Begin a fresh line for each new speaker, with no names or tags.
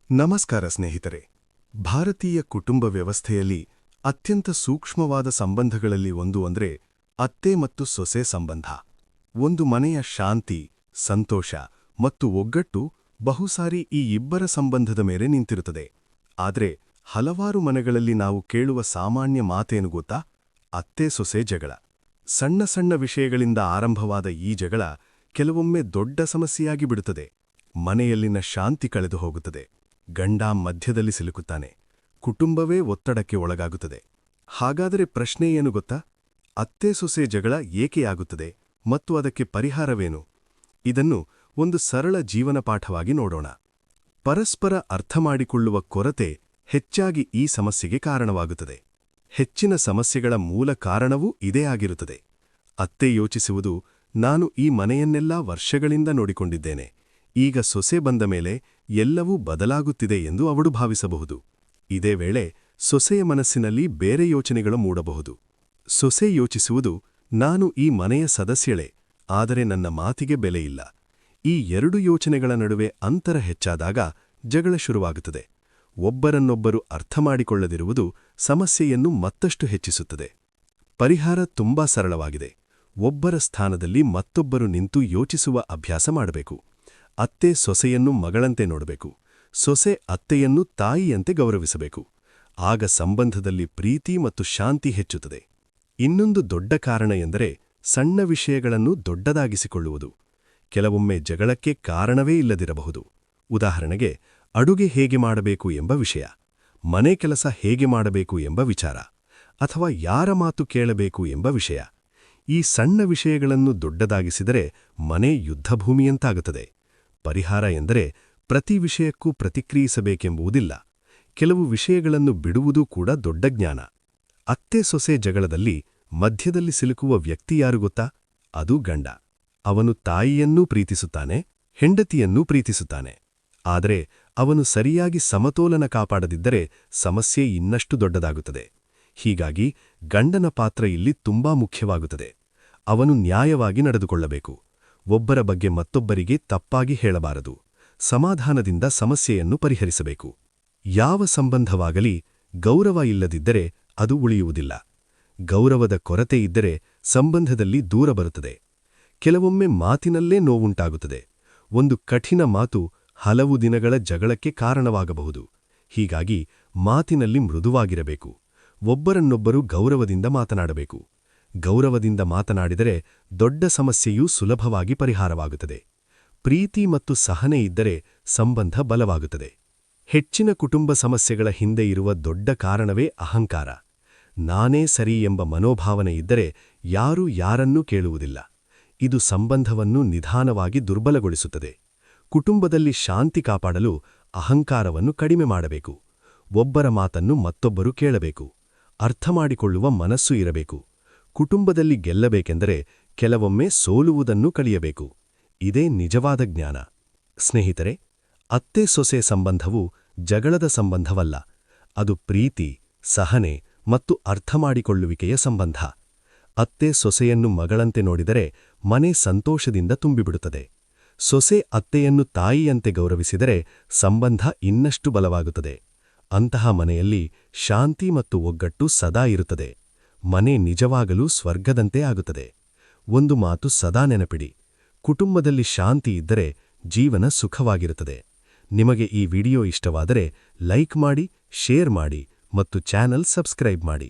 ನಮಸ್ಕಾರ ಸ್ನೇಹಿತರೆ. ಭಾರತೀಯ ಕುಟುಂಬ ವ್ಯವಸ್ಥೆಯಲ್ಲಿ ಅತ್ಯಂತ ಸೂಕ್ಷ್ಮವಾದ ಸಂಬಂಧಗಳಲ್ಲಿ ಒಂದು ಅಂದ್ರೆ ಅತ್ತೆ ಮತ್ತು ಸೊಸೆ ಸಂಬಂಧ. ಒಂದು ಮನೆಯ ಶಾಂತಿ, ಸಂತೋಷ ಮತ್ತು ಒಗ್ಗಟ್ಟು ಬಹುಸಾರಿ ಈ ಇಬ್ಬರ ಸಂಬಂಧದ ಮೇಲೆ ನಿಂತಿರುತ್ತದೆ. ಆದರೆ ಹಲವಾರು ಮನೆಗಳಲ್ಲಿ ನಾವು ಕೇಳುವ ಸಾಮಾನ್ಯ ಮಾತೇನು ಗೊತ್ತಾ? ಅತ್ತೆ-ಸೊಸೆ ಜಗಳ. ಸಣ್ಣ ಸಣ್ಣ ವಿಷಯಗಳಿಂದ ಆರಂಭವಾದ ಈ ಜಗಳ ಕೆಲವೊಮ್ಮೆ ದೊಡ್ಡ ಸಮಸ್ಯೆಯಾಗಿ ಬಿಡುತ್ತದೆ. ಮನೆಯಲ್ಲಿನ ಶಾಂತಿ ಕಳೆದು ಹೋಗುತ್ತದೆ. ಗಂಡ ಮಧ್ಯದಲ್ಲಿ ಸಿಲುಕುತ್ತಾನೆ. ಕುಟುಂಬವೇ ಒತ್ತಡಕ್ಕೆ ಒಳಗಾಗುತ್ತದೆ. ಹಾಗಾದರೆ ಪ್ರಶ್ನೆ ಏನು ಗೊತ್ತಾ? ಅತ್ತೆ-ಸೊಸೆ ಜಗಳ ಏಕೆಯಾಗುತ್ತದೆ ಮತ್ತು ಅದಕ್ಕೆ ಪರಿಹಾರವೇನು? ಇದನ್ನು ಒಂದು ಸರಳ ಜೀವನ ಪಾಠವಾಗಿ ನೋಡೋಣ. ಪರಸ್ಪರ ಅರ್ಥಮಾಡಿಕೊಳ್ಳುವ ಕೊರತೆ ಹೆಚ್ಚಾಗಿ ಈ ಸಮಸ್ಯೆಗೆ ಕಾರಣವಾಗುತ್ತದೆ. ಹೆಚ್ಚಿನ ಸಮಸ್ಯೆಗಳ ಮೂಲ ಕಾರಣವೂ ಇದೇ ಆಗಿರುತ್ತದೆ. ಅತ್ತೆ ಯೋಚಿಸುವುದು, ನಾನು ಈ ಮನೆಯನ್ನೆಲ್ಲಾ ವರ್ಷಗಳಿಂದ ನೋಡಿಕೊಂಡಿದ್ದೇನೆ, ಈಗ ಸೊಸೆ ಬಂದ ಮೇಲೆ ಎಲ್ಲವೂ ಬದಲಾಗುತ್ತಿದೆ ಎಂದು ಅವಳು ಭಾವಿಸಬಹುದು. ಇದೇ ವೇಳೆ ಸೊಸೆಯ ಮನಸ್ಸಿನಲ್ಲಿ ಬೇರೆ ಯೋಚನೆಗಳು ಮೂಡಬಹುದು. ಸೊಸೆ ಯೋಚಿಸುವುದು, ನಾನು ಈ ಮನೆಯ ಸದಸ್ಯಳೇ, ಆದರೆ ನನ್ನ ಮಾತಿಗೆ ಬೆಲೆಯಿಲ್ಲ. ಈ ಎರಡು ಯೋಚನೆಗಳ ನಡುವೆ ಅಂತರ ಹೆಚ್ಚಾದಾಗ ಜಗಳ ಶುರುವಾಗುತ್ತದೆ. ಒಬ್ಬರನ್ನೊಬ್ಬರು ಅರ್ಥಮಾಡಿಕೊಳ್ಳದಿರುವುದು ಸಮಸ್ಯೆಯನ್ನು ಮತ್ತಷ್ಟು ಹೆಚ್ಚಿಸುತ್ತದೆ. ಪರಿಹಾರ ತುಂಬಾ ಸರಳವಾಗಿದೆ. ಒಬ್ಬರ ಸ್ಥಾನದಲ್ಲಿ ಮತ್ತೊಬ್ಬರು ನಿಂತು ಯೋಚಿಸುವ ಅಭ್ಯಾಸ ಮಾಡಬೇಕು. ಅತ್ತೆ ಸೊಸೆಯನ್ನು ಮಗಳಂತೆ ನೋಡಬೇಕು. ಸೊಸೆ ಅತ್ತೆಯನ್ನು ತಾಯಿಯಂತೆ ಗೌರವಿಸಬೇಕು. ಆಗ ಸಂಬಂಧದಲ್ಲಿ ಪ್ರೀತಿ ಮತ್ತು ಶಾಂತಿ ಹೆಚ್ಚುತ್ತದೆ. ಇನ್ನೊಂದು ದೊಡ್ಡ ಕಾರಣ ಎಂದರೆ ಸಣ್ಣ ವಿಷಯಗಳನ್ನು ದೊಡ್ಡದಾಗಿಸಿಕೊಳ್ಳುವುದು. ಕೆಲವೊಮ್ಮೆ ಜಗಳಕ್ಕೆ ಕಾರಣವೇ ಇಲ್ಲದಿರಬಹುದು. ಉದಾಹರಣೆಗೆ, ಅಡುಗೆ ಹೇಗೆ ಮಾಡಬೇಕು ಎಂಬ ವಿಷಯ, ಮನೆ ಕೆಲಸ ಹೇಗೆ ಮಾಡಬೇಕು ಎಂಬ ವಿಚಾರ, ಅಥವಾ ಯಾರ ಮಾತು ಕೇಳಬೇಕು ಎಂಬ ವಿಷಯ. ಈ ಸಣ್ಣ ವಿಷಯಗಳನ್ನು ದೊಡ್ಡದಾಗಿಸಿದರೆ ಮನೆ ಯುದ್ಧಭೂಮಿಯಂತಾಗುತ್ತದೆ. ಪರಿಹಾರ ಎಂದರೆ ಪ್ರತಿ ವಿಷಯಕ್ಕೂ ಪ್ರತಿಕ್ರಿಯಿಸಬೇಕೆಂಬುದಿಲ್ಲ. ಕೆಲವು ವಿಷಯಗಳನ್ನು ಬಿಡುವುದೂ ಕೂಡ ದೊಡ್ಡ ಜ್ಞಾನ. ಅತ್ತೆ-ಸೊಸೆ ಜಗಳದಲ್ಲಿ ಮಧ್ಯದಲ್ಲಿ ಸಿಲುಕುವ ವ್ಯಕ್ತಿ ಯಾರು ಗೊತ್ತಾ? ಅದು ಗಂಡ. ಅವನು ತಾಯಿಯನ್ನೂ ಪ್ರೀತಿಸುತ್ತಾನೆ, ಹೆಂಡತಿಯನ್ನೂ ಪ್ರೀತಿಸುತ್ತಾನೆ. ಆದರೆ ಅವನು ಸರಿಯಾಗಿ ಸಮತೋಲನ ಕಾಪಾಡದಿದ್ದರೆ ಸಮಸ್ಯೆ ಇನ್ನಷ್ಟು ದೊಡ್ಡದಾಗುತ್ತದೆ. ಹೀಗಾಗಿ ಗಂಡನ ಪಾತ್ರ ಇಲ್ಲಿ ತುಂಬಾ ಮುಖ್ಯವಾಗುತ್ತದೆ. ಅವನು ನ್ಯಾಯವಾಗಿ ನಡೆದುಕೊಳ್ಳಬೇಕು. ಒಬ್ಬರ ಬಗ್ಗೆ ಮತ್ತೊಬ್ಬರಿಗೆ ತಪ್ಪಾಗಿ ಹೇಳಬಾರದು. ಸಮಾಧಾನದಿಂದ ಸಮಸ್ಯೆಯನ್ನು ಪರಿಹರಿಸಬೇಕು. ಯಾವ ಸಂಬಂಧವಾಗಲಿ ಗೌರವ ಇಲ್ಲದಿದ್ದರೆ ಅದು ಉಳಿಯುವುದಿಲ್ಲ. ಗೌರವದ ಕೊರತೆ ಇದ್ದರೆ ಸಂಬಂಧದಲ್ಲಿ ದೂರ ಬರುತ್ತದೆ. ಕೆಲವೊಮ್ಮೆ ಮಾತಿನಲ್ಲೇ ನೋವುಂಟಾಗುತ್ತದೆ. ಒಂದು ಕಠಿಣ ಮಾತು ಹಲವು ದಿನಗಳ ಜಗಳಕ್ಕೆ ಕಾರಣವಾಗಬಹುದು. ಹೀಗಾಗಿ ಮಾತಿನಲ್ಲಿ ಮೃದುವಾಗಿರಬೇಕು. ಒಬ್ಬರನ್ನೊಬ್ಬರು ಗೌರವದಿಂದ ಮಾತನಾಡಬೇಕು. ಗೌರವದಿಂದ ಮಾತನಾಡಿದರೆ ದೊಡ್ಡ ಸಮಸ್ಯೆಯೂ ಸುಲಭವಾಗಿ ಪರಿಹಾರವಾಗುತ್ತದೆ. ಪ್ರೀತಿ ಮತ್ತು ಸಹನೆ ಇದ್ದರೆ ಸಂಬಂಧ ಬಲವಾಗುತ್ತದೆ. ಹೆಚ್ಚಿನ ಕುಟುಂಬ ಸಮಸ್ಯೆಗಳ ಹಿಂದೆ ಇರುವ ದೊಡ್ಡ ಕಾರಣವೇ ಅಹಂಕಾರ. ನಾನೇ ಸರಿ ಎಂಬ ಮನೋಭಾವನೆ ಇದ್ದರೆ ಯಾರೂ ಯಾರನ್ನೂ ಕೇಳುವುದಿಲ್ಲ. ಇದು ಸಂಬಂಧವನ್ನು ನಿಧಾನವಾಗಿ ದುರ್ಬಲಗೊಳಿಸುತ್ತದೆ. ಕುಟುಂಬದಲ್ಲಿ ಶಾಂತಿ ಕಾಪಾಡಲು ಅಹಂಕಾರವನ್ನು ಕಡಿಮೆ ಮಾಡಬೇಕು. ಒಬ್ಬರ ಮಾತನ್ನು ಮತ್ತೊಬ್ಬರು ಕೇಳಬೇಕು. ಅರ್ಥಮಾಡಿಕೊಳ್ಳುವ ಮನಸ್ಸು ಇರಬೇಕು. ಕುಟುಂಬದಲ್ಲಿ ಗೆಲ್ಲಬೇಕೆಂದರೆ ಕೆಲವೊಮ್ಮೆ ಸೋಲುವುದನ್ನು ಕಲಿಯಬೇಕು. ಇದೇ ನಿಜವಾದ ಜ್ಞಾನ. ಸ್ನೇಹಿತರೆ, ಅತ್ತೆ-ಸೊಸೆ ಸಂಬಂಧವು ಜಗಳದ ಸಂಬಂಧವಲ್ಲ. ಅದು ಪ್ರೀತಿ, ಸಹನೆ ಮತ್ತು ಅರ್ಥಮಾಡಿಕೊಳ್ಳುವಿಕೆಯ ಸಂಬಂಧ. ಅತ್ತೆ-ಸೊಸೆಯನ್ನು ಮಗಳಂತೆ ನೋಡಿದರೆ ಮನೆ ಸಂತೋಷದಿಂದ ತುಂಬಿಬಿಡುತ್ತದೆ. ಸೊಸೆ ಅತ್ತೆಯನ್ನು ತಾಯಿಯಂತೆ ಗೌರವಿಸಿದರೆ ಸಂಬಂಧ ಇನ್ನಷ್ಟು ಬಲವಾಗುತ್ತದೆ. ಅಂತಹ ಮನೆಯಲ್ಲಿ ಶಾಂತಿ ಮತ್ತು ಒಗ್ಗಟ್ಟು ಸದಾ ಇರುತ್ತದೆ. ಮನೆ ನಿಜವಾಗಲೂ ಸ್ವರ್ಗದಂತೆ ಆಗುತ್ತದೆ. ಒಂದು ಮಾತು ಸದಾ ನೆನಪಿಡಿ: ಕುಟುಂಬದಲ್ಲಿ ಶಾಂತಿ ಇದ್ದರೆ ಜೀವನ ಸುಖವಾಗಿರುತ್ತದೆ. ನಿಮಗೆ ಈ ವಿಡಿಯೋ ಇಷ್ಟವಾದರೆ ಲೈಕ್ ಮಾಡಿ, ಶೇರ್ ಮಾಡಿ ಮತ್ತು ಚಾನೆಲ್ ಸಬ್ಸ್ಕ್ರೈಬ್ ಮಾಡಿ.